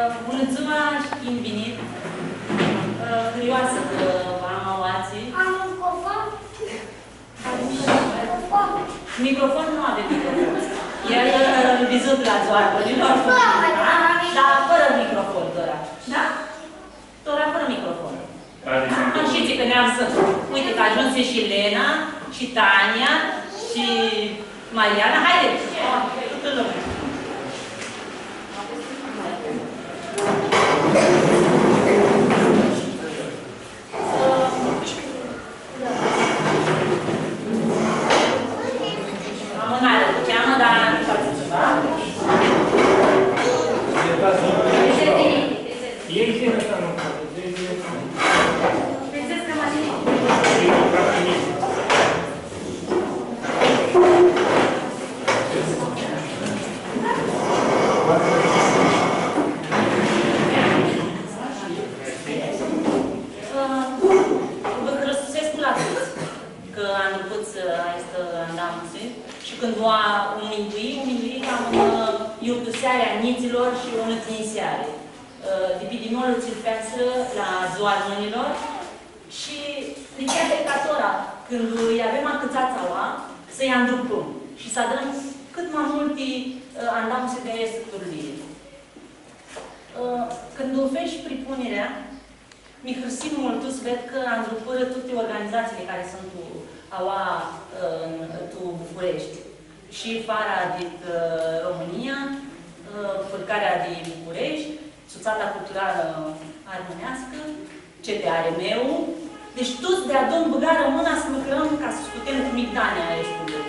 Bună ziua și bine venit! Curioasă că am auații. Am un microfon? Microfon nu avem microfon. El vizut la zoară, dar fără microfon, Dora. Da? Dora fără microfon. Știți că ne-am să... Uite că ajunse și Lena, și Tania, și Mariana. Haideți! Toată lumea. Amânare, te cheamă, dar nu face ceva. Ei țin ăsta nu poate. Pensați că m-a zis. Vă răstusesc la toți că am început să este andamuse și când o umintui cam iurtusearea niților și o năținiseare. Dipidinolul țilpeață la zoar mânilor și de chiar de catora, când îi avem acățați aua, să-i îndrupăm și să dăm cât mai multe andamuse de aia structurile. Când o faci pripunerea, mi hârsim multus, ved că îndrupără toate organizațiile care sunt cu aua în București. Și Fara din România, Fârcarea din București, Suțata Culturală Armânească, CTRM-ul. Deci toți de adun băgară mâna să lucrăm ca să scutem cu migdania estului.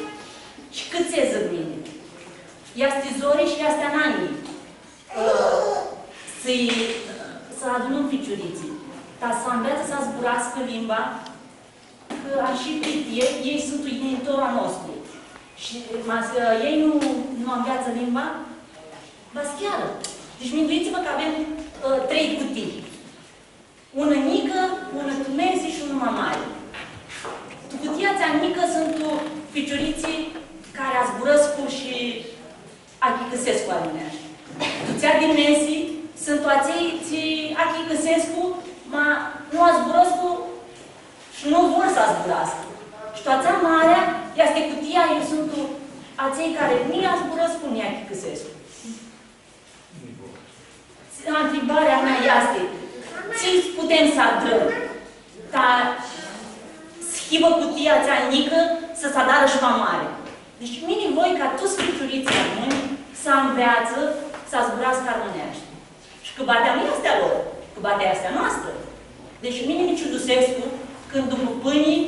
Și cât se zic mine? Iaste zorii și iaste nanii. Să adunăm ficiuriții. Ca să învețe să zburască limba, că ar și ei sunt initora nostru. Și ei nu înveață limba, vă schiară. Deci minduiți-vă că avem 3 cutii. Una mică, una tumezi și una mai mare. Cutia cea mică sunt ficiuriții care azburăscu și achicăsescu armânești. Cutia din mesi sunt acei achicăsescu, ma nu azburăscu și nu vor să azburască. Și toața marea este cutia, ei sunt acei care ni azburăscu, ni achicăsescu. Întrebarea mea este, ce putem să adrăm? Dar schimbă cutia cea mică să se adară și mai mare. Deci mine voi ca toți ficiuriții români să înveață să zburască armânești. Și că batea nu este a lor, că batea este a noastră. Deci mine mi ciudusescu când după pâinii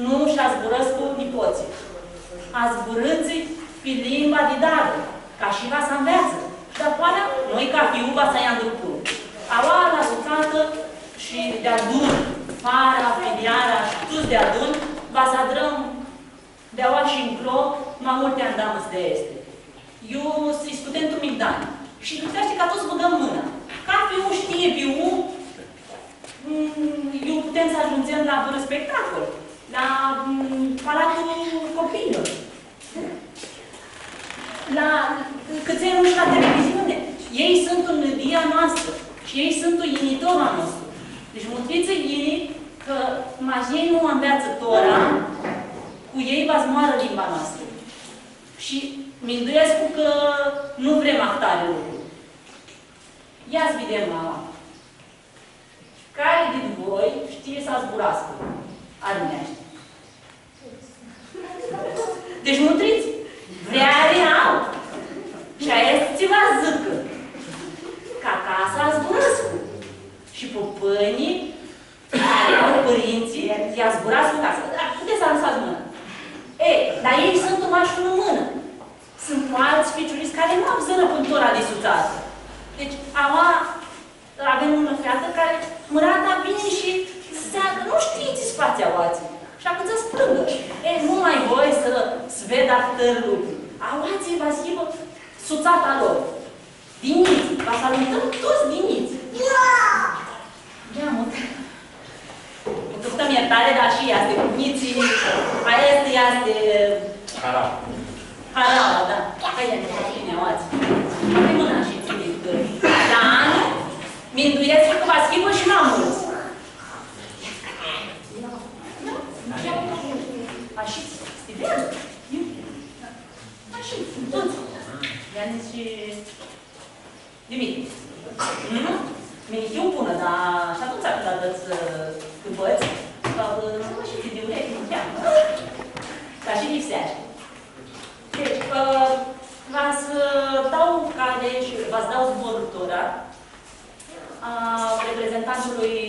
nu și-a zburăscu nipoții. A zburâții pe limba de dadă, ca și va să înveață. Dar poate noi ca fiu va să ia în grupul. Aua la suțată și de adun, Fara, Filiara și toți de adun, va să adrăm de-aua și înclo mai multe andamăs de este. Eu sunt studentul Migdani și ducește ca toți băgăm mâna. Ca fiu știe fiu, eu putem să ajungem la vreo spectacol, la Palatul Copiilor. La câți nu și la televiziune. Ei sunt în nădia noastră și ei sunt în initora noastră. Deci mântuiți ei că ei nu înveață Tora, cu ei va zmoară limba noastră. Și minduiesc că nu vrem actare lucru. Ia-ți vedem, mama. Care din voi știe să zburască? Armânești. Deci mântuiți. Vrea real. Și aia ți va zică. Ca casa zburăscu. Și pupânii care au părinții i-a zburascu casă. Dar puteți să lăsați mână. Ei, dar ei sunt umași în mână. Sunt alți ficiuriți care nu au zână pântora de suțată. Deci, avem una feată care mărata vine și seagă. Nu știți spația oații. Și acum să sprângă. Ei, nu mai voi să ved atât lucruri. Aoații va schimbă suțata lor. Diniți. Va să alungăm toți diniți. Ia, mă. Îmi iertare, dar și este cu niții. Aia este... Harau. Harau, da. Hai, ia-ne, cine, oați. Hai mâna și ține. La anul, căpăți, sau și de urechi, nu cheamă. Dar și lipsește. Deci, v-ați dau zborătura a reprezentantului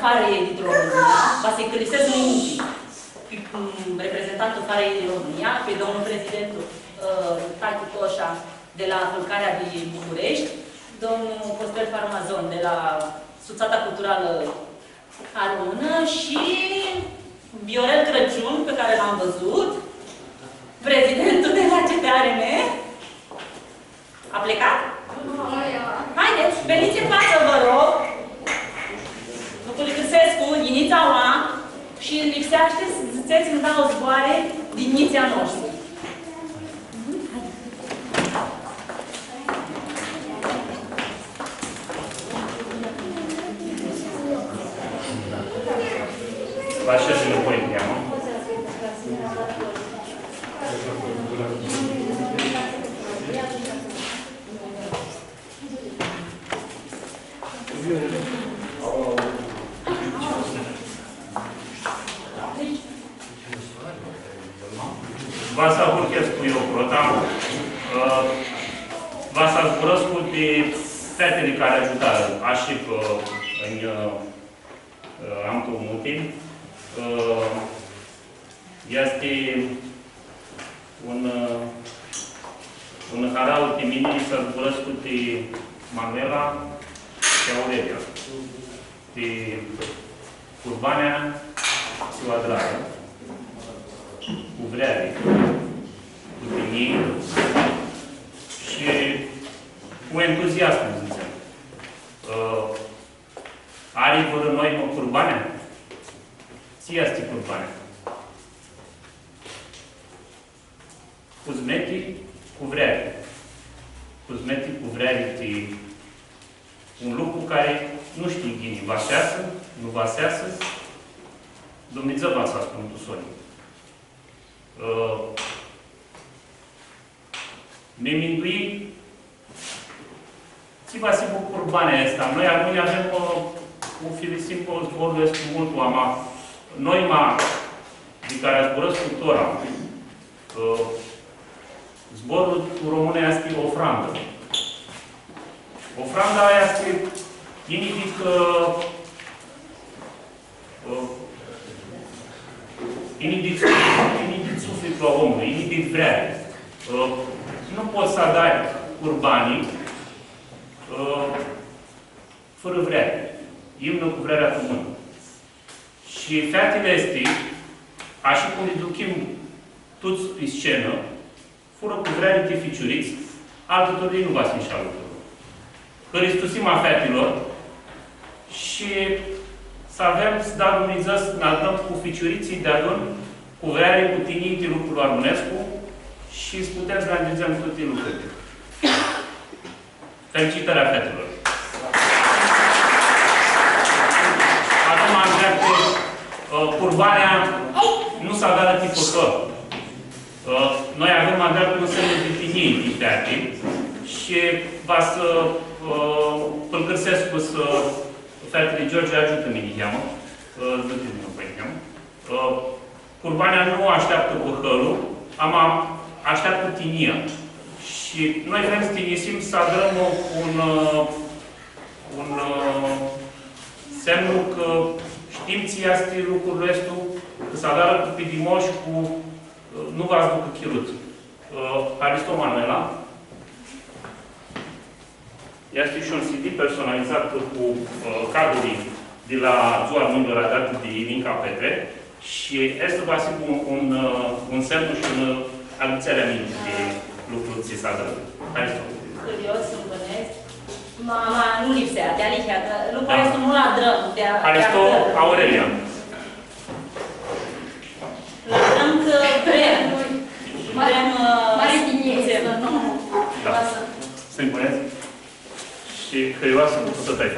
Farei din România, va să-i călisez mâinii reprezentantul Farei din România, pe domnul prezidentul Tati Toșa de la Fălcarea din București, domnul Costel Farmazon de la Suțata Culturală a Română și Viorel Crăciun, pe care l-am văzut, prezidentul de la CTRM. A plecat? Haideți, veniți în față, vă rog. Dr. Cârsescu, Inița Oa, și lipsește, ziceți-mi dau zboare din Niția noștri. Va așezi înapoi în cheamă. Vasa Burchescu Ioprota, Vasa Zburăscu de fetele care ajută așa în Amtul Mutin. Este un harau de mine să Zburăscu de Manuela și Aurelia. De Curbanea și Adraia. Cu vrere, cu tine și cu entuziasm, zicem. Are vor noi mă curbanea? Ție este curbanea. Cu zmeti, cu vrere. Cu zmeti, cu vrere, un lucru care nu știi ghini, vaseasă, nu vaseasă, Dumnezeu va să spun tu Sonia. Mi-mindui ți va să bucur banii ăsta. Noi acum avem un filisim pe zborul este mult ama. Noi de care a zburat sculptura, zborul român este ofrandă. Ofranda aia este indic indic sufletul omului, indic vrere. Nu poți să dai curbanii fără vrere. Imnul cu vrerea tu mână. Și fetele astea, așa cum le ducem toți pe scenă, fură cu vrere de ficiuriți, altă nu va fi și alături. Hristusima fetelor și să avem, să dăm Dumnezeu, să ne adăm cu ficiuriții de adun, cu vrere, cu tinii de lucrul armonescu și să putem să realizăm toate lucrurile. Felicitări fetelor! Acum am dreaptă, curbarea nu s-a dat tipăcă. Noi avem a dreaptă un semn de tinii din fete și va să Pâlcârsescu să fetele George ajută-mi din cheamă. Zătiți din nou, cheamă. Curbania nu așteaptă păhărul, așteaptă tinia. Și noi vrem să tinisim să adrăm un semnul că știm ție este lucrul restul, că să adară cu pidimoș, cu nu v-ați ducă chirut. Aristo Manuela. Este și un CD personalizat cu cadruri de la Ziua Românilor adate de Ilinca Petre și este va fi un semn și un aduțere aminte de lucruri ți s-a dărat. Aristo. Curios, îmi bănesc. Mama nu lipsea, de Alicia, că lucrul ăsta nu l-a drăm. Aristo Aurelia. La drăm că vrem. Vrem... Mare dinie, nu. Da. Să-i puneți? Și Hărioasă cu să tăi.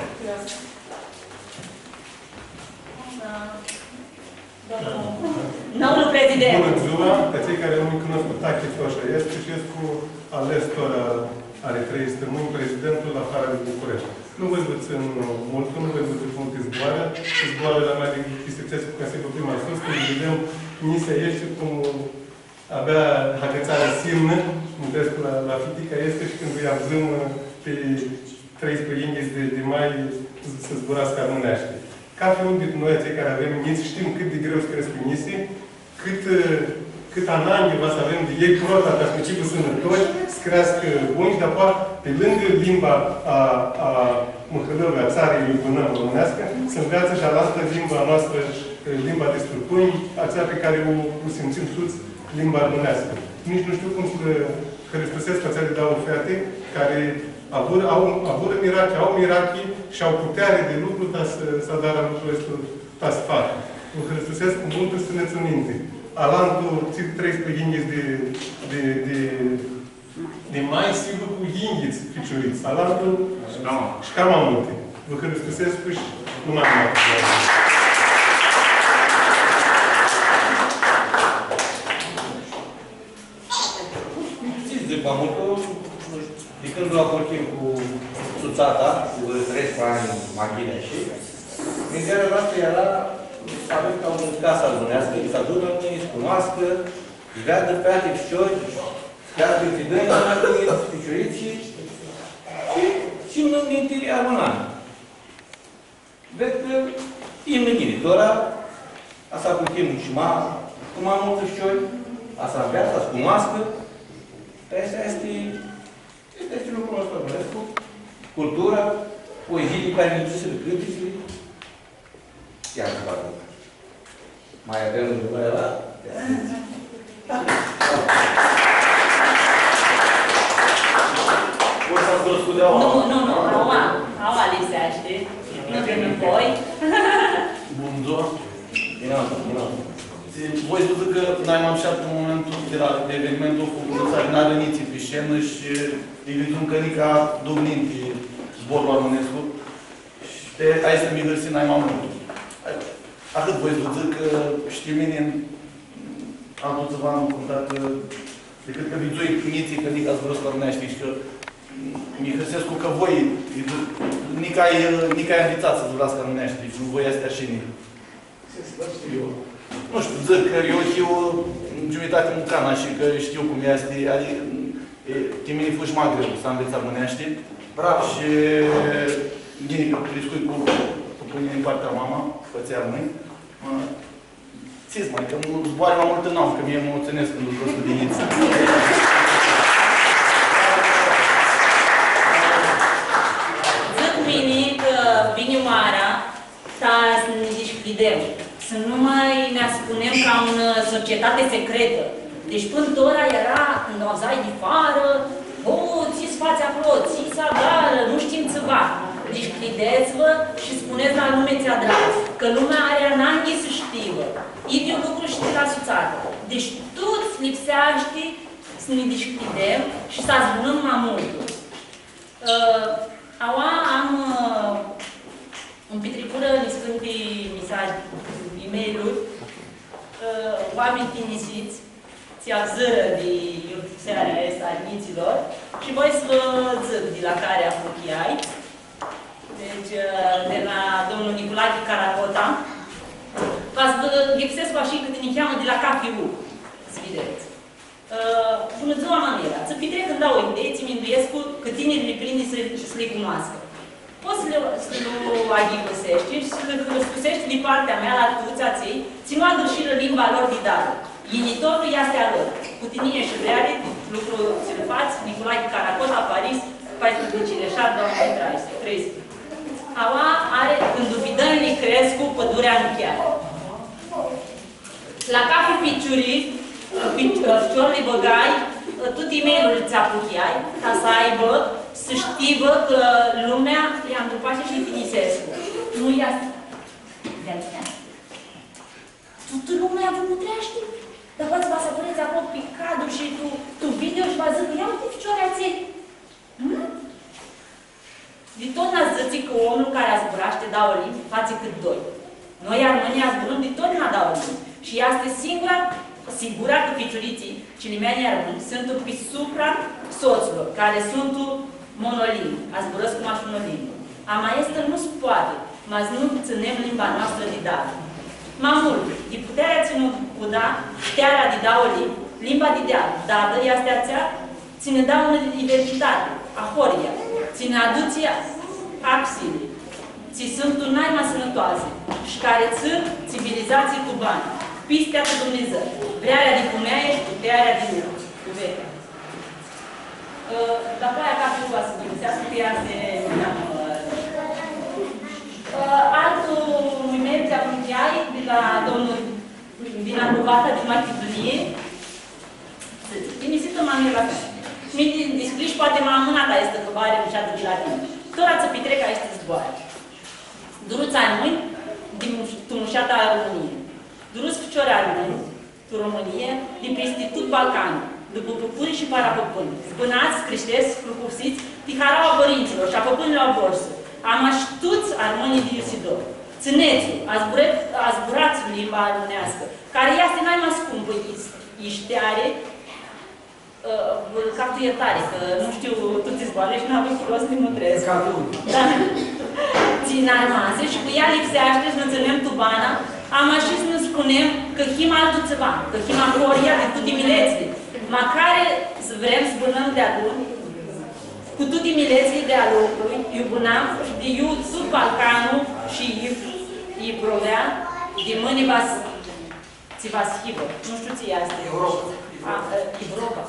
Noul prezident. Bună ziua! Pe cei care nu-i cunosc cu Tati Toșa, este și este cu alestor are 3 stămâni, prezidentul la Fara din București. Nu vă duți în mult, nu vă duți în multe și zboară la mai Pistrițescu ca să vorbim mai sus, când vedem Nisa ieși cum abia hagățarea simnă, mântesc la fitica este și când îi avzăm pe 13 inghiți de mai să zburască armâneaște. Ca pe unde noi, cei care avem niți, știm cât de greu să cresc pe nisii, cât ananghe va să avem de ei prota, ca specificul sănătoși, să crească buni, dar poate, pe lângă limba a măhălăului, a țarei românească, să înveață și alaltă limba noastră, limba de stăpâni, aceea pe care o simțim toți, limba românească. Nici nu știu cum să Hristusesc față de dau fete, care avură mirache, au mirache și au putere de lucru, dar să dară lucrul ăsta, dar să facă. În Hristusesc cu multul să ne țininte. Alantul țip 13 inghiți de mai, sigur cu inghiți ficiuriți. Alantul și cam multe. Vă Hristusesc și numai mai. Știți de pământul, de când l-a porchim cu suțata, cu 13 ani maghinea și, gândirea noastră era să avem ca o casă românească, să adună oamenii, să cunoască, să vadă fete, fișori, fete, fidăni, ficioriți și simnă minte armonană. Ved că e mângânitora, asta putem și cu mai multă fișori, asta în viața, să cunoască. Asta este lucrul nostru românesc, cultura, poeziile care ne duce de cântecele. Iar nu fac lucruri. Mai avem lucrurile ăla? O să-ți cunoscut de aua? Nu, aua lipsește. Nu te voi. Bunzor. Din altă. Voi spus că noi m-am șat în momentul de la evenimentul făcut n-a răniții pe scenă și îi vedem că nica domnind pe zborul armonescu și pe aici să mi găsi n-ai mai mult. Atât voi spus că știi mine am tot să v-am contat decât că vizui primiții că nica zborul armonești și că mi găsesc că voi nica e învițat să zburască armonești, deci nu voi astea și nica. Nu știu, zic că eu știu jumătate mucana și că știu cum este, adică timenii fost mai greu să înveți armonește. Bravo! Și gine că riscui cu pâine din partea mama, fățea mâini. Țiți mai, că zboare mai mult în am, că mie mă mulțumesc când lucrez cu diniță. Zic mine că vine oara, să ne descridem. Să nu mai ne spunem ca o societate secretă. Deci până ora era când o zai de fară, ți-s fați acolo, ți-s agară, nu știm ce va. Deci crideți-vă și spuneți la lume ți-a drag, că lumea are ananghi să știvă. E un lucru și de la suțată. Deci toți lipseaște să ne descridem și să azbunăm mai mult. Am un pitricură niscând pe mesaj, e-mail-uri, oameni tinisiți, ți-avzără de seara asta a niților și voi să vă zic de la care apropiai. Deci, de la domnul Nicolae Caracota. Vă lipsesc așa cât ne cheamă de la KFU, să vedeți. Bună ziua, Mamela! Să petrec când dau o idee, ți-mi înduiesc că tinerii le prinde să le cunoască. Poți să le aghigosești și să le răspusești din partea mea la tuța ței, ținuând și limba lor de dată. Initorul este a lor. Cu tine și reale, lucru ce le faci, Nicolae Caracota, Paris, 14.07.2013. Aua are, când vidările cresc cu pădurea nuchiară. La capul piciurii, piciorului băgai, tot e-mailul ți apuchiai, ca să aibă, să știvă că lumea i-am dupat și Finisescu. Nu i-a... Toată lumea vă mutrește? Dar v-ați să puneți acolo pe cadru și tu video și v-ați zic, ia uite ficioarea ție. De tot n-ați zis că omul care a zburat și te dau o limbi, față cât doi. Noi Armânia zburăm de tot n-a dau o limbi. Și este sigura că ficiuriții, cilimenii armâni, sunt pe supra soților, care sunt monolimbi. A zburăți cum aș monolimbi. A maestă nu se poate. mas nu ținem limba noastră de da. Mai mult, de puterea ținut cu da, puterea de da o limba de dea, dadă, este ațea, ține da una identitate, ahoria, ține aduția axile, ți sunt unai mai sănătoase și care țin civilizații cubane, pistea cu Dumnezeu, vrearea de cumeaie și puterea de uveche. Dacă aia ca ceva să gândească că ea se altul movimento apropiai de la domnul din Adovata din Macedonie, inisită Manuela. Mi descriși poate m-am amânat a este că va are ușată de la tine. Tora să petreca este zboare. Duruța în mâini, din tumușata a României. Duruț picioare a Românie, din peste tot Balcanul, după păpuni și parapăpuni. Zbânați, creșteți, scrupusiți, tiharaua părinților și a păpânilor borsă. Am aștuți armonii de Iusidor. Țineți-o, azburați limba românească, care este mai mai scumpă, ișteare, captul iertare, că nu știu, tu ți zboare și n-am avut rost din mutrez. Da. Țin armase și cu ea lipsește și nu ținem tubana, am așa să ne spunem că him altul ceva, că him acoria de tuti mileții, macare să vrem să bânăm de adun, cu tuti mileții de-a locului, iubunam și de iu sub Balcanul și îi provea, de mâini ți va schivă. Nu știu ți asta. Europa. Europa.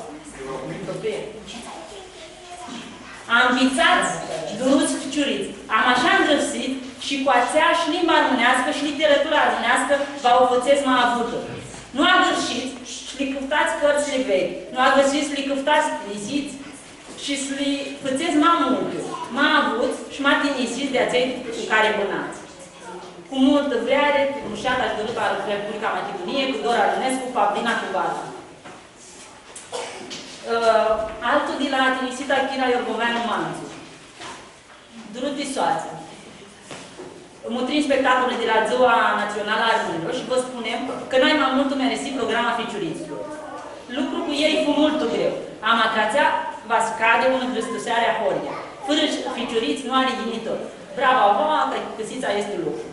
Am învițați, duruți piciuriți. Am așa îndrăpsit și cu aceeași limba românească și literatura românească vă ofățesc mai avută. Nu agărșiți și le căptați cărțile vechi. Nu agărșiți și le căptați liziți și să le făceți mai multe, mai avuți și mai tinisiți de acei cu care bânați. Cu multă vreare, mușata și dăruta Republica Macedonie, cu Dora Rănescu, Pablina Cubata. Altul de la Tinisita Chira Iorgoveanu Manțu. Durut de soață. Mutrim spectacolul de la Ziua Națională a Românilor și vă spunem că noi mai mult meresim programa ficiuriților. Lucru cu ei fu mult greu. Amacațea va scade ună vrăstuseare a horia. Fără ficiuriți nu are ghinitor. Bravo, avoa, că căsița este lucru.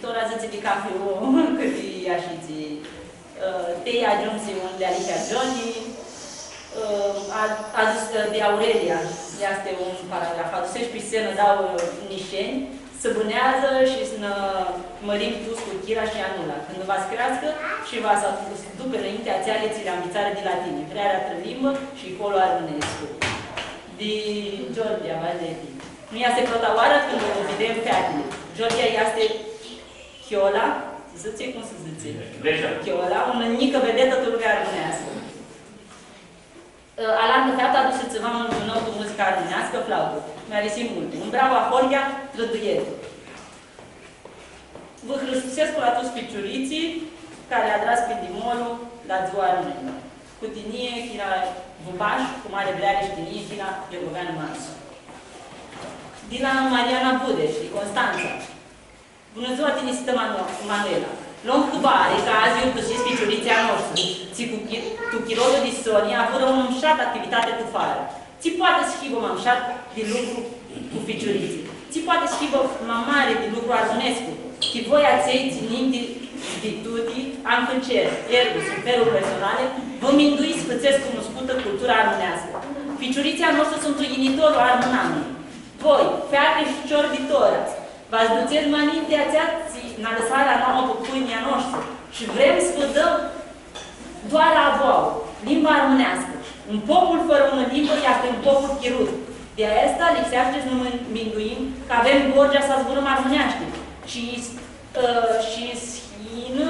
Tora zice de cafeu, cât e iașiții. Tei ajunse unde Alicia Johnny. A zis de Aurelia, este un paragraf. Adusești pe scenă, dau nișeni, să bânează și să ne mărim tus cu Chira și Anula. Când va crească și va să ducă înainte ațea lețile ambițare de la tine. Vrearea trălimbă și colo armânescu. De Georgia, Valdetti. Nu este protaoară când o vedem pe atine. Georgia este Chiola, zice cum se zice? Chiola, una mică vedetă de lumea armânească. Alantă feata a dus ceva un nou de muzică armânească, flaută. Mi-a resim multe. Un bravo ahoria, trăduietă. Vă hrăstusesc la toți piciuriții care a tras pe dimolul la ziua armânilor. Cu tinie, Chira Vubaș, cu mare bleare și tinie, Chira Iorgoveanu Manțu. Din la Mariana Budeș, din Constanța. Bună ziua, Tinisită Manuela. Luăm hâbare, ca azi eu tășiți piciuriția noastră. Ți cu chirodul de Sonia a fără un mșat activitate cu fară. Ți poate schibă mamșat de lucru cu piciuriții. Ți poate schibă mamare de lucru armonescu. Ti voi aței ținim de tuti, am cer, ergus, feluri personale, vă mindui să făceți cunoscută cultura armonească. Piciuriția noastră sunt uginitorul armonamului. Voi, feate și ciorditora, v-ați duceți măninte ațeații în lăsarea nouă cu pâinea noastră și vrem să vă dăm doar avouă, limba armonească. Un popul fără una limbă este un popul chirut. De asta lipsește să nu minduim că avem Borgia să zburăm armoneaște. Și schină...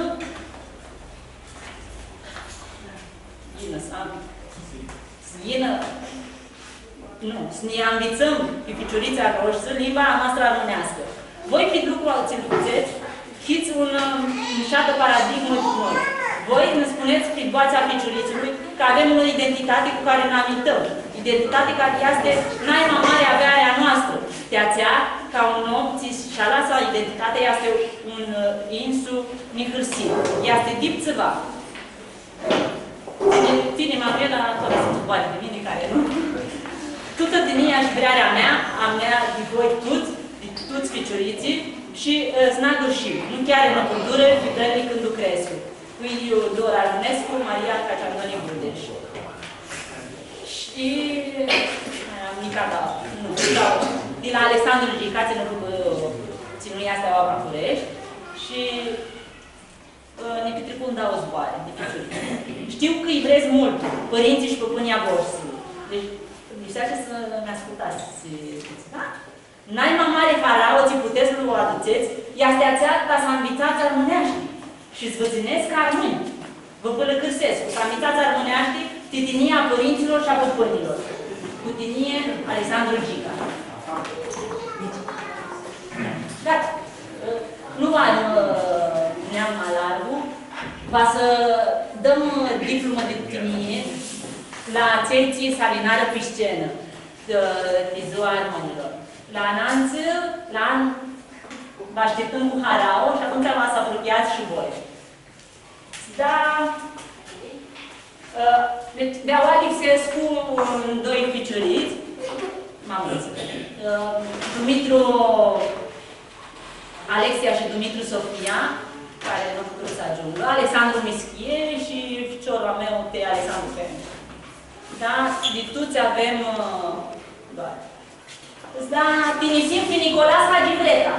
Să ne ambițăm pe piciurița noastră, limba noastră armonească. Voi fi lucru ți-l duceți, hiți un șată paradigmă cu noi. Voi ne spuneți pe boața piciurițului că avem o identitate cu care ne amintăm. Identitate care este n-ai mai mare averea noastră. De aceea, ca un om, și-a lasă identitatea este un insu nihârsit. Este dip ceva. Tine Manuela, toată să nu poate de mine care nu. Tută din ea și vrearea mea, a mea, de voi toți, de toți ficiuriții și Snagurșiv, nu chiar în cultură, Fidălnic în Lucrescu, cu Iliu Dor Armnescu, Maria Caciandoni Budeș. Și din Alexandru Gicați în ținuia Steaua București și Nipitricul dau zboare, știu că îi vreți mult, părinții și păpânia voștri. Deci, lipsește să ne ascultați, da? Naima mare harao, ți puteți să o aduceți, i-astea ca să ambițați armâneaști și zvăținesc ca armâni. Vă pălăcârsesc, ca ambițați armâneaști, titinia părinților și a păpânilor. Cutinie Alexandru Gica. Gata. Nu am neam alargul. Va să dăm diplomă de cutinie la țeții salinară pe scenă de ziua armonilor. La ananță, la an, vă așteptăm cu harao și atunci v-ați apropiați și voi. Da, deci de-aua lipsescu doi ficiuriți, m-am înțeles. Dumitru Alexia și Dumitru Sofia, care nu au putut să ajungă, Alexandru Mischie și ficiorul meu, Alexandru Fem. Da, de toți avem doar. Da, Tinisim și Nicolas Hagivreta.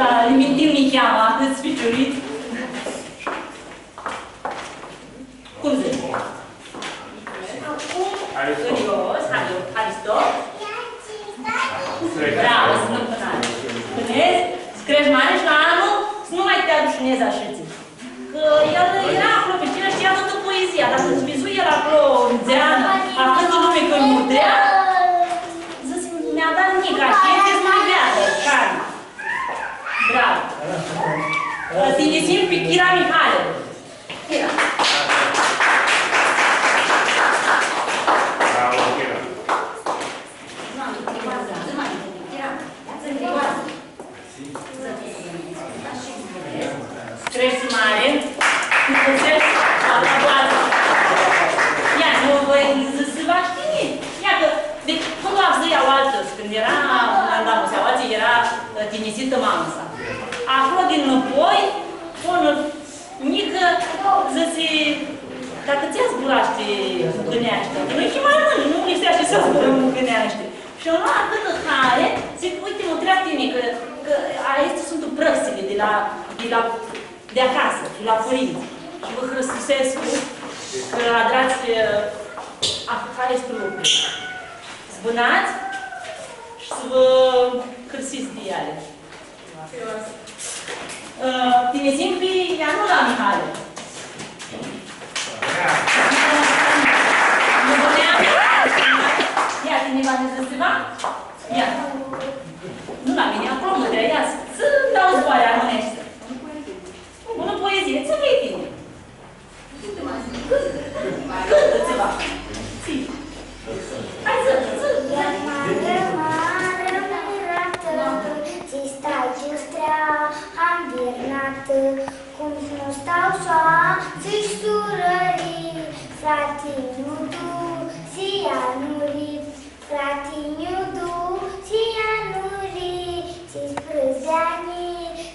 La limitim mi cheamă, atât ficiurit. Cum zic? Serios, Aristop. Bravo, să nu pânare. Pânezi, să crești mare și la anul să nu mai te adușunezi așății. Că el era acolo pe cine știa toată poezia, dar să-ți vizu el acolo în zeană, aflând lume că-i murdea, zis, mi-a dat nica și el te-ți mai veadă, carne. Bravo! Tinisim pe Chira Mihale. Chira. Bravo, Chira. Stres mare. Stres la bază. Ia, nu vă să vă știi. Ia că, deci, când am zis iau altă, când era Andamusa, alții era tinisită mamsa. Acolo din înapoi, până mică, zice, dacă ți-a zburaște bucăneaște, că nu-i chimarăn, nu lipsește să zbură bucăneaște. Și eu luam atât de tare, zic, uite, mă treabă tine, că astea sunt prăsile de acasă, de la părinți. Și vă hrăstusesc că adrați care este lucruri. Zbânați și să vă hârsiți de ele. Tinisim pe Ianula Mihale. Ia, tine va de ceva? Ia. Nu la mine, acolo mă trea, ia, să dau zboare armonește. Bună poezie, ți-o vei tine. Cântă ceva. Ții. Hai să. Cum nu stau și surării, fratiniu du, si anuri, fratiniu du, si anuri, 15 de ani,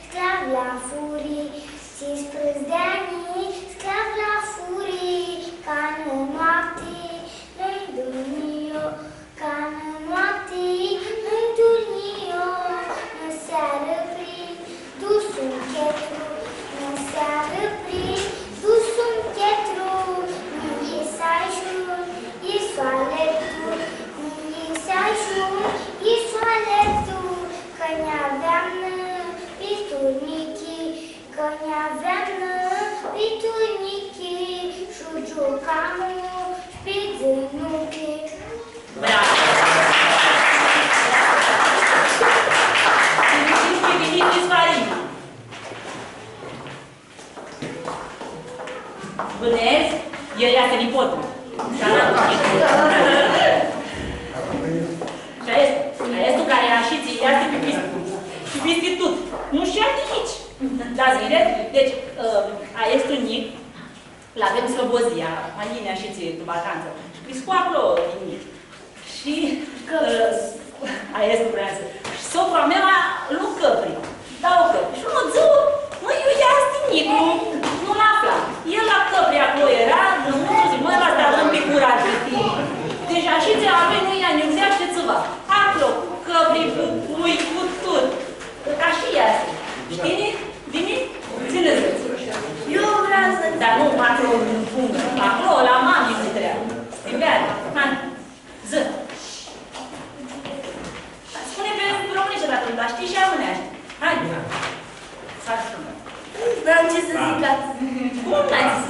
sclav la furii, 15 de ani, sclav la furii. Amo spiznuki. Bravo! Felicit pe Dimitris Farina. Bănesc, el ia nipotul. Și restul care era și ție, ia pe pistitut. Nu și-a nici. Da, zile? Deci, este un nic, l-avem Slobozia, Malinea și ție, de vacanță. Și crescu acolo din nic. Și este vreau să... Și sopra mea lui Căpri. Dau Căpri. Și unul ziua, măi, eu ia nicul, nu-l afla. El la Căpri acolo era, nu zic, măi, l-asta avem pe curat pe tine. Deja și ți-a avut, nu ia niuzea și ți-va. Acolo, Căpri, cu pui, cu tot. Ca și ea. Știi? Vine? Ține-ți. Eu vreau să... Dar nu acolo în pungă. Acolo, la mami se treabă. Stivean, hai. Ză. Spune pe românește dacă nu, dar știi și amânești. Hai. S-ar spune. N-am ce să zic azi. Cum n-ai zis?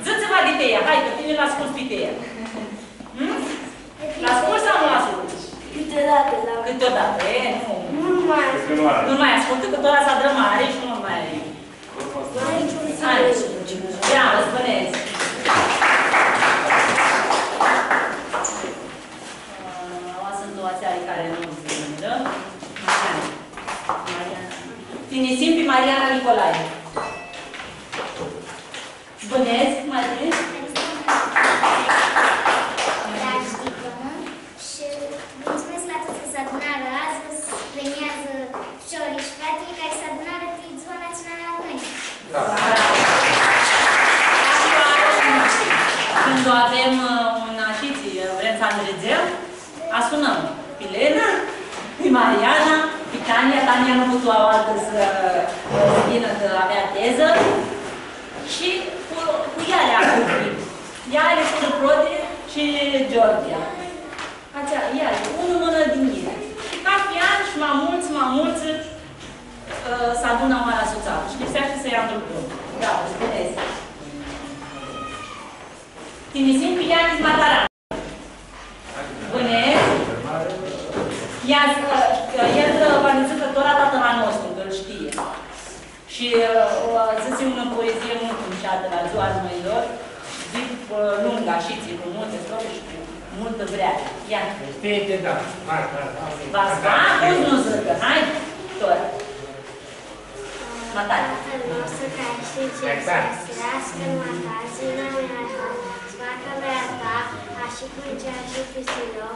Ză-ți-va de teia. Hai, că tine l-ascult pe teia. L-ascult sau nu l-ascult? Câteodată, da. Câteodată, nu. Nu mai ascult. Nu mai ascultă, că tot ăla s-a drămare și nu mai... Hai, ia, răspăneți. Sunt două țări care nu zândă. Finisim pe Mariana Nicolae. Bănesc, Mariana. Și mulțumesc la toți că s-a adunat astăzi, premiază șorii și fratele care s-a adunat pe Ziua Națională a României. Când o avem un așiți, vrem să înrețem, asunăm pe Lena, pe Mariana, pe Tania. Tania nu putea o altă să vină că avea teză. Și cu ea le-a cumplit. Ea are cu Prode și Georgia. Ea are unul mână din ele. Și ca pe an și mai mulți să adună marea soțală. Și lipsește să ia într-un punct. Da, o spuneți. Tinisim pe Ianis Mataran. Bănesc. El v-a zis că tot la tatăl nostru, că îl știe. Și zice una poezie mult înșată la Ziua Noilor, zic lungă, și ții, cu multe strofe și cu multă vrea. Ia. Știe, da. Hai. Va spune, nu zică. Hai, tot. Matare. Tatăl nostru care știi ce să sfirească numai ta, țină mea ta, sfacă mea ta, așa cum cea și pisilo,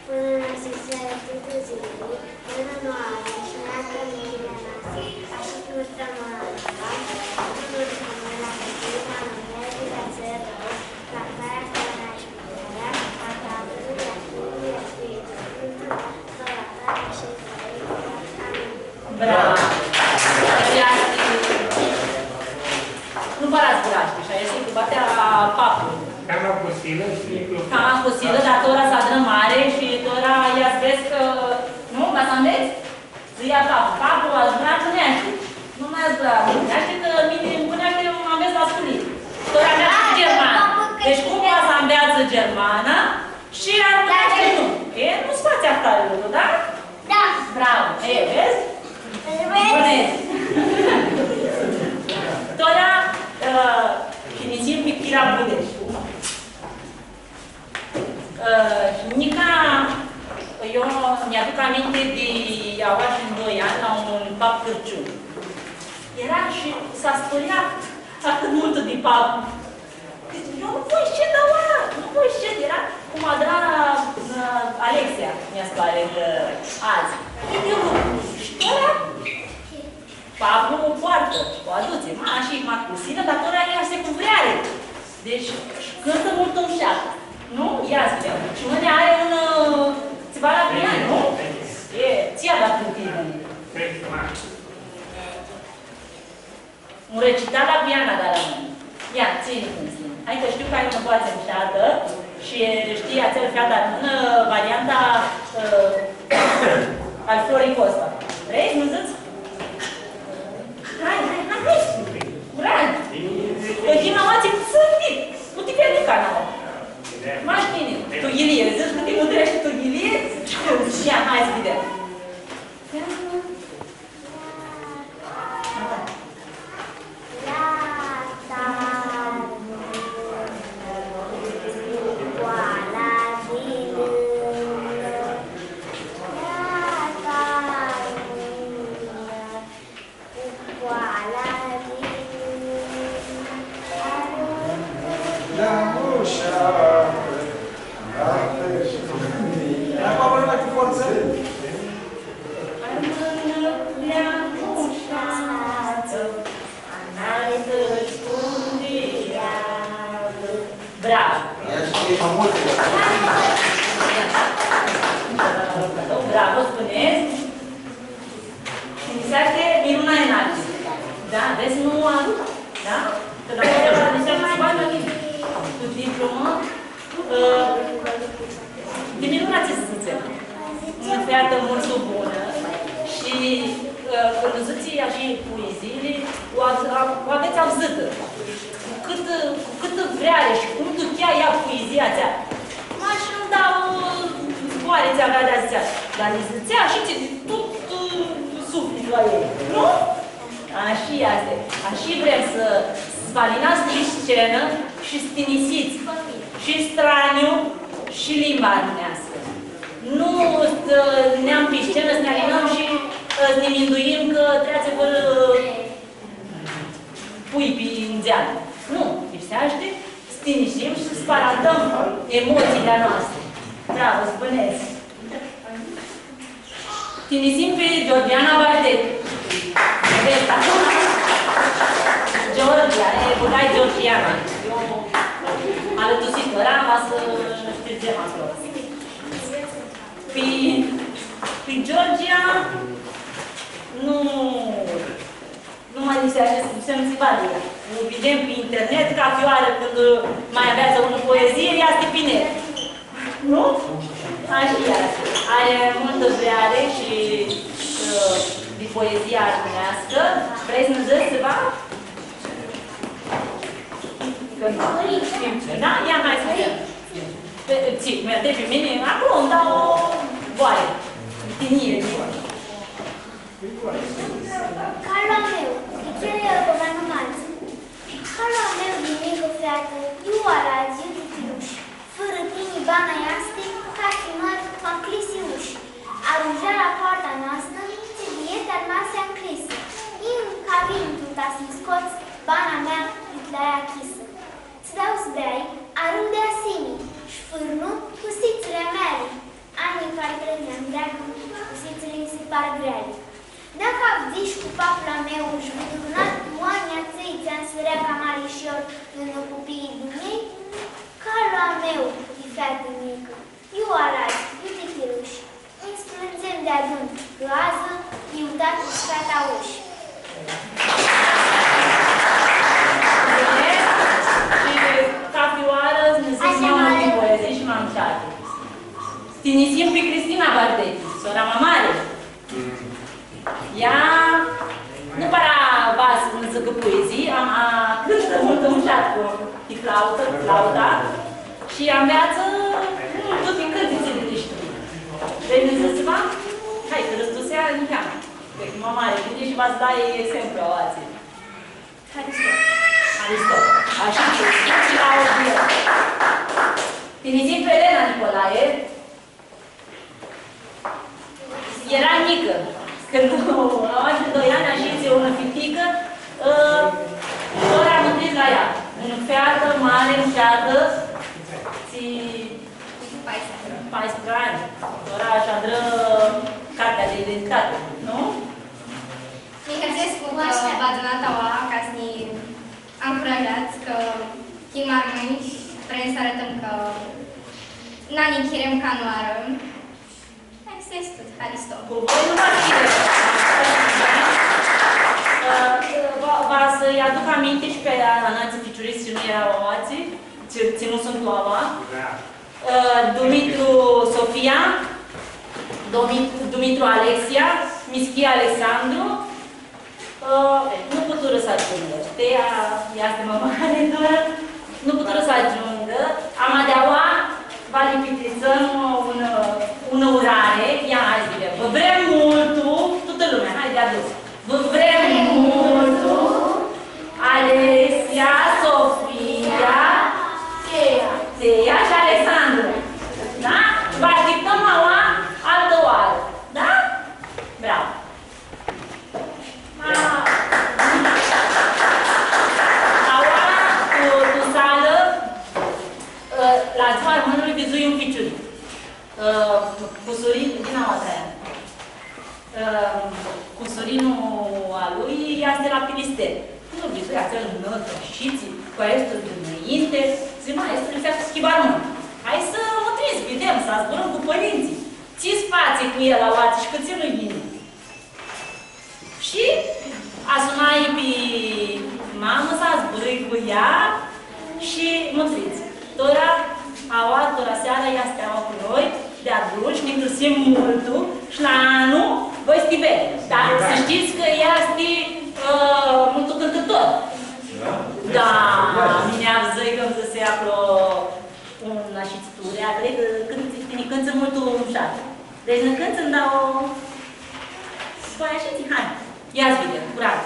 până la sisele tută zilei, până nu are și neacă mine noastră, așa cum stăm la ta, nu stăm la căpii, la numele, la țără, la care stărea și puterea, la Tatălui, la Fiului, la Spiritului, la ta, și amin. Bravo. Nu vă rați buraște, așa este cu batea papului. Cam la posilă și microfonul. Cam la posilă, dar tora s-a dră mare și tora i-a spus că... Nu? Mă să înveți? Să ia papul. Papul aș vrea să neaște. Nu mai aș vrea. Neaște că mine îmi puneaște am vezi la sculit. Tora mea e germană. Deci cum poate să înveață germană și ar putea să nu. E, nu-ți faci asta lucru, da? Da. Bravo. E, vezi? Bunezi. Tora, finicim pe Chira Budeș. Nica, eu mi-aduc aminte de Iaoaș în 2 ani la un pap Cârciun. Era și s-a spăliat atât mult de pap. Eu nu voi ști, nu voi ști, era cum adra Alexia, mi-a spus azi. Eu și ăla, papul o poartă, o aduce, și macusină, dar ăla ea se cuvreare. Deci cântă mult în șapă. Nu? Ia spune. Și mâine are un țiva la pian, nu? E, ți-a dat în tine. Un recitat la pian a dat la mine. Ia, ține când ține. Hai că știu că ai una boață în șadă și știi ațel fiata în varianta al Florii Costa. Vrei? Nu zici? Hai! Urag! Că din amații sunt mic. Nu te pierde canalul. Ghilie, zici că te mândrești tu Ghilie? Și ia, hai să vedem. Bravo, spuneți. Înseamnă minuna înaltă. Da, vezi, nu am. Da? Că dacă era înseamnă cu diplomă, de minuna ce să zice? Una fată mult bună și conduziții și poeziile o aveți auzită. Cu cât vreare și cum ducea ea poezia țea. M-aș îmi dau zboare ți avea de-a zicea. Dar ne zicea și ce tot sufletul la ei. Nu? Așa este. Așa vrem să spalinați pe scenă și stinisiți și straniu și limba armenească. Nu ne-am pe scenă să ne alinăm și ne minduim că treață fără pui pe înzean. Nu, lipsește, stinișim și să sparatăm emoțiile noastre. Bravo, spuneți! Stinisim pe Georgiana Bardet. Vesta. Georgia, e băgai Georgiana. Eu am rătusit ăla, ca să ștergem acolo. Pe Georgia nu mai lipsește să-mi vadă. O vedem pe internet, ca fioară când mai avează ună poezie, ea este pe net. Nu? Așa este. Are multă vreare și de poezia armenească. Vrei să-mi zici ceva? Da? Ia mai să vedem. Merge pe mine, acum îmi dau o voie. Tinire. Carlo meu, dicerea romano malți. Carlo meu din mică feată, eu arazi, eu tutiluș. Fără tine bana iaste, ca și măr, m-am clisiuș. Arunja la poarta noastră, ce dieta noastră am clisă. In ca vintul ta să-mi scoți, bana mea, la ea chisă. Ți dau zbeai, arunc de asimii, șfârnu cu sițele mele. Anii care trăgeam dreagă, cu sițele îi se par grele. Dacă abziși cu papla meu, își vădurnat moania țăi, ți-am sfărea ca marișor în copiii din ei, Carlo meu, de feată mică, eu arăt, uite chiruși, îmi strângem de adun, groază, iutat cu fata uși. Ca fioară, ne zicem în poezie și m-am șate. Stinisim pe Cristina Bardet, sora mea mare. Ea nu para va să zică poezii, cântă multă mușat cu flauta și am viață tot din cântițele de știu. Vrei să ceva? Hai, că răstusea în cheamă. Că mă mare, vine și v-ați da exemplu a alții. Aristot. Așa că și la o zi. Tinizim pe Elena Nicolae. Era mică. Când am de 2 ani, așa este o fitică, doar am întâlnit la ea. În feată, mare, în feată, 14 ani. Doar așa dră cartea de identitate, nu? Nicățescu, v-a donat aua ca să ne încurajați că chim armâni și vrem să arătăm că n-ani chirem ca noară. Asta este tot, Haristo. Cu voi nu v-ați chirem. Va să-i aduc aminte și pe anații ficiuriți ce nu erau oații, ce nu sunt oaua. Dumitru Sofia, Dumitru Alexia, Mischia Alexandru, nu putură să ajungă. Tea este mă mare doar, nu putură să ajungă. Amadeaua va lipi mânului vizui un piciurit. Cu Sorin, din Amatraian. Cu Sorinul a lui este la Pilister. Nu vizuia țel înăltă, șiții, cu arestul dinainte. Zic, maestru, îi se-a schimbat mână. Hai să o trezi, vedem, să zburăm cu părinții. Ții spații cu el la oață și că ți-l vine. Și a sunat pe mamă, s-a zburit cu ea și mătriți. Tora, tora seara, ea steaua cu noi, de adulți, ne găsim multul și la anul voi stibe. Dar să știți că ea este multul cântător. Da, mine am zis că îmi zise acolo una știțurea, cred că cântă multul umșat. Deci când îmi dau păi așa zi, hai, ia-ți vide, curat.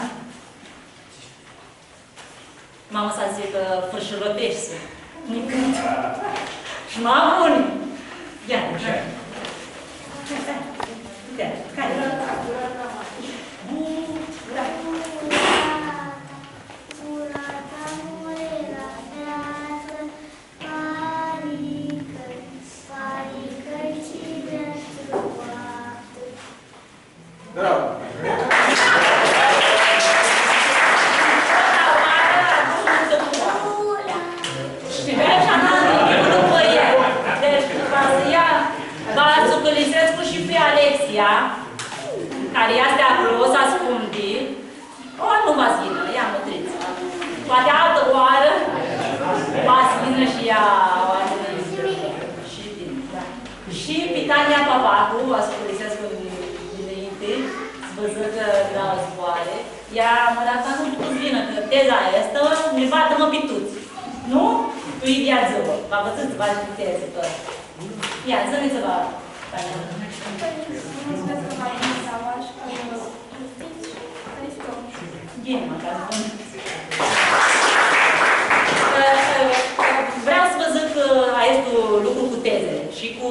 Mama s-a zis că fârșălătești-se. Nu cânt. Și mama bune. Ia, așa. Ia, care? Bravo! Alexia, care este acolo, s-a ascunde, ori nu vazină, ea mătriță. Poate altă oară, vazină și ea vazină. Și Pitania Papacu, ascultisesc dinainte, văzând că dau zboare, ea mă dat nu putut vină, că teza asta ne bată-mă pituți. Nu? Tu îi viață-vă, v-a văzut să faci teză, că... Ia, zăniți-vă, Tania. Vreau să vă zic că este lucru cu tezele și cu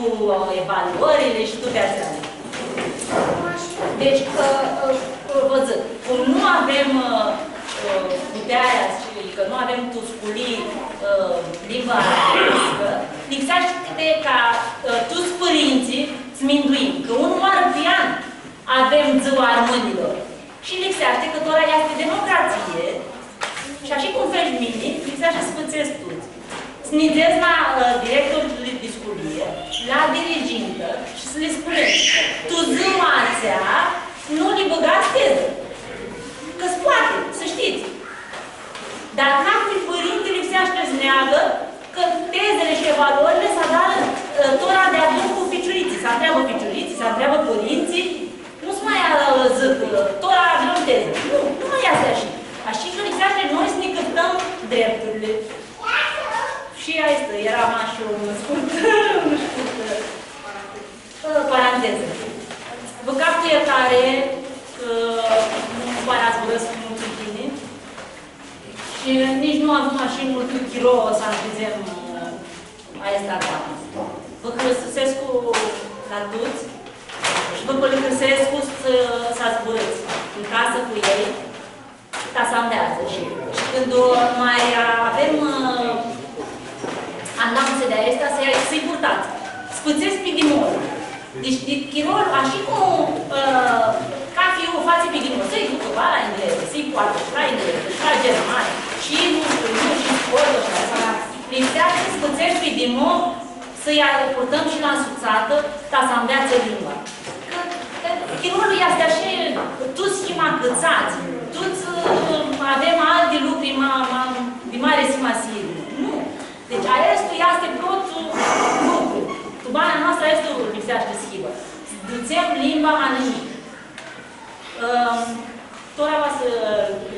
evaluările și toate astea. Deci, vă zic, cum nu avem puterea și că nu avem tusculii limba rusă, lipsește ca toți părinții să minduim, că unul oară pe an avem ziua armânilor. Și lipsește că doar este democrație și așa cum faci mine, lipsește să pățesc toți. Să ne la directorul de sculie, la dirigintă și să le spuneți, tu ziua ația nu le băgați teză. Că-ți poate, să știți. Dar capul părinte lipsește să neagă că tezele și evaluările s-a dat tora de adus cu piciuriții. S-a întreabă piciuriții, s-a întreabă părinții. Nu-ți mai zic, tora avem teză. Nu mai este așa. Așa că lipsește noi să ne căptăm drepturile. Și asta era așa un scurt paranteză. Vă captă iertare că nu pare ați vărăsc mult bine. Și nici nu avem așa mult chiro să analizăm asta acum. Vă hărăsesc la toți și vă hărăsesc să zburăți în casă cu ei ca să andează. Și când mai avem anunțe de astea, să-i purtați. Spățesc pe dimol. Deci chirol, așa cum ca fiul față pe dimol, să-i ducă la engleză, să-i poartă și la engleză, și la germană, și nu știu, și sportul și asta. Lipsește să spățești pe dimol, să-i purtăm și la însuțată, ca să înveață limba. Chirolul este așa, toți schima câțați, toți avem alte lucruri de mare simasie. Nu. Deci arestul este tot lucru. Tubana noastră este lipsește schibă. Ducem limba la nimic. Tora va să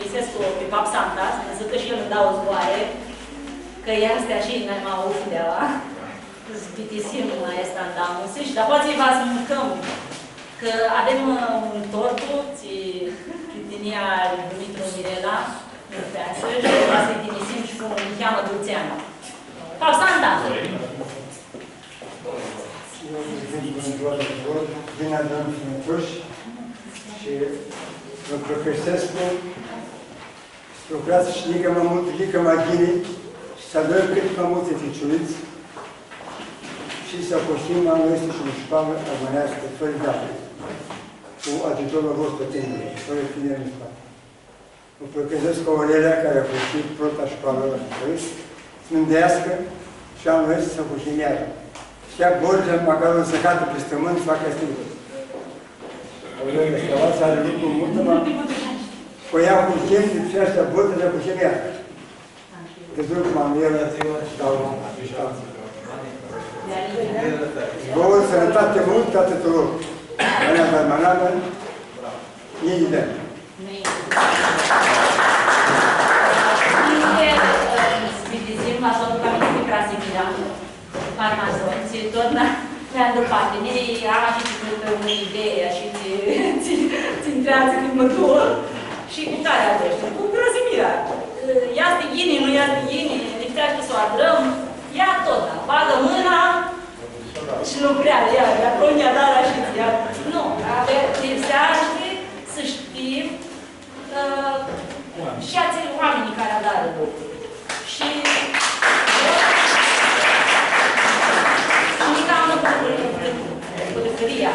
lisesc pe Pap Santa, să zic că și el îmi dau zboare, că ea este așa, n-ai mai auzit de ala. Spitisim la asta în damusi și dar poate va să mâncăm. Că avem un tortul, pritinia lui Dumitru Mirela, în feață, și va să-i dinisim și cum îl cheamă Dulțeanu. Pap Santa! Bine adunăm Sfântuși și vă profesesc cu lucrați și lică mai mult, lică mai bine și să avem cât mai multe ficiuliți și să coștim anul este și municipală armonească, fără date, cu ajutorul vostru timpului, fără tineri în spate. Vă procazesc că Aurelia, care a coștit prota școală la Sfânt, să mândească și anul este să coștim iară. Știa Borja, măcar o săcată pe stământ, să facă stilul. Aurelia Scăvat să are lucru mult, mă, că ea cu timp, și așa Borja să coștim iară. Căzut Manuela, dau știință. Vouă sănătate mult, toate tuturor. Ana Barmanada, nici de. Spiritism, așa că am venit pe Krasimira, farmazon, și tot mi-a dupate. Mie am și citit o idee, și ți-intrează când mă duc. Și cu care avește? Cu Krasimira. Ia ste ghini, nu ia ste ghini, lipsește să o adrăm, ia tot, bagă mâna și nu prea, ia pronia dara și ia. Nu, lipsește să știm și aței oamenii care adară lucruri. Și mica mă cu dăcăria.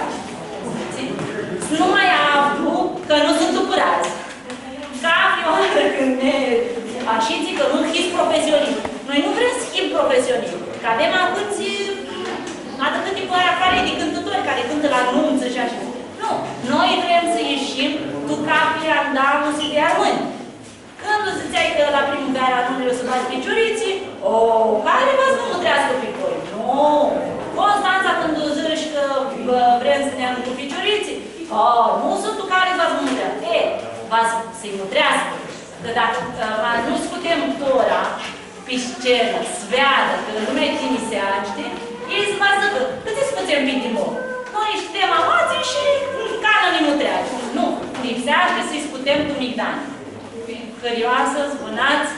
Nu mai aflu că nu sunt supărați. Ca prioară când ne așiți că nu schimb profesionist. Noi nu vrem schimb profesionist. Că avem atât tipul aia care de cântători, care cântă la nunță și așa. Nu. Noi vrem să ieșim tu capii andanul și de armâni. Când o să-ți că la primăvara anului o să faci picioriții, care v-ați nu mutrească pictori? Nu. Constanța când o zârși că vrem să ne anunț cu picioriții, nu sunt tu care v-ați mutrească. V-ați să-i mutrească. Că dacă nu scutem tora pe scenă, sveadă, că lumea tine se aște, ei se va zică, îți scuțem pic din nou. Noi știm amații și cană ne mutrească. Nu, lipsește să-i scutem tu migdani. Cărioasă, spunați.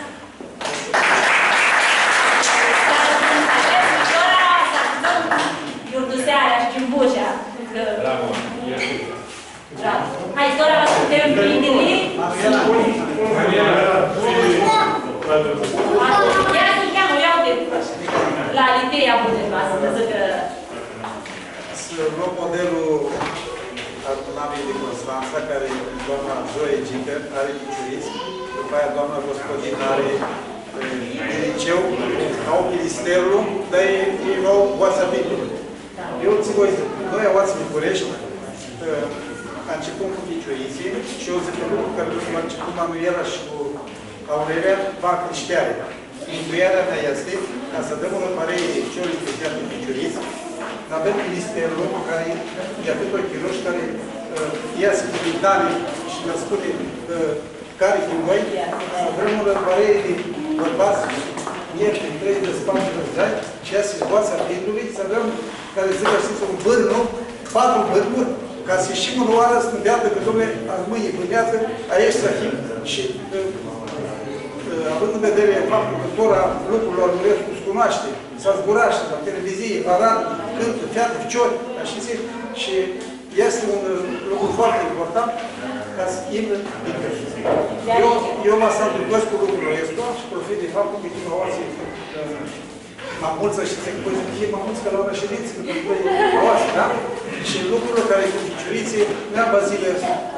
Iurdusearea și Cimbușea. Bravo. Hai, Dora, vă putem prindili? Ia să-l cheamă, ia uite. La Liteia Budeva, să vă zică. Să luăm modelul adunamii de Constanța, care doamna Zoe Gică are piciurism, după aia doamna Gospodin are liceu, au ministerul, dar ei nou Oața Biblie. Eu ți voi zic, noi a Oața București, a început cu piciurism și eu zic că lucru care a început Manuela și cu Aurelia, va creșteare. Intuirea mea este ca să dăm unul parei de celor interesat de piciurism, avem ministerul care e atât o chiroși care iasă cu migdale și ne spune care din noi, vrem un răpare de bărbați, ieftin, 3 de spate de zai, și iasă scoasa pindului, să avem, care zic că știți, un bârn, nu? 4 bârnuri, ca să ieșim în oară, să îndeată că, dom'le, azi mâine pânează, aici să fim. Și având în vedere faptul că tora lucrurilor Murescu se cunoaște, s-a zburat la televizie, la radio, cântă, fiată, ficiori, așa zic, și este un lucru foarte important ca să intre din căști. Eu mă sacrific cu lucrul ăsta și profit de faptul că timp oasă mă mulță și se poate fie mă mulță la o reședință, că e oasă, da? Și lucrurile care cu piciurițe, ne-am Bazile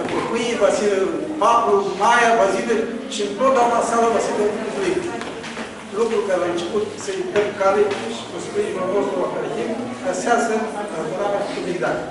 Purcuie, Bazile Pablu, Maia, Bazile și întotdeauna sală Bazile Purcuie. Lucrul care a început să-i dăm cale și cu sprijinul nostru academic, ca să iasă adunarea cu migdale.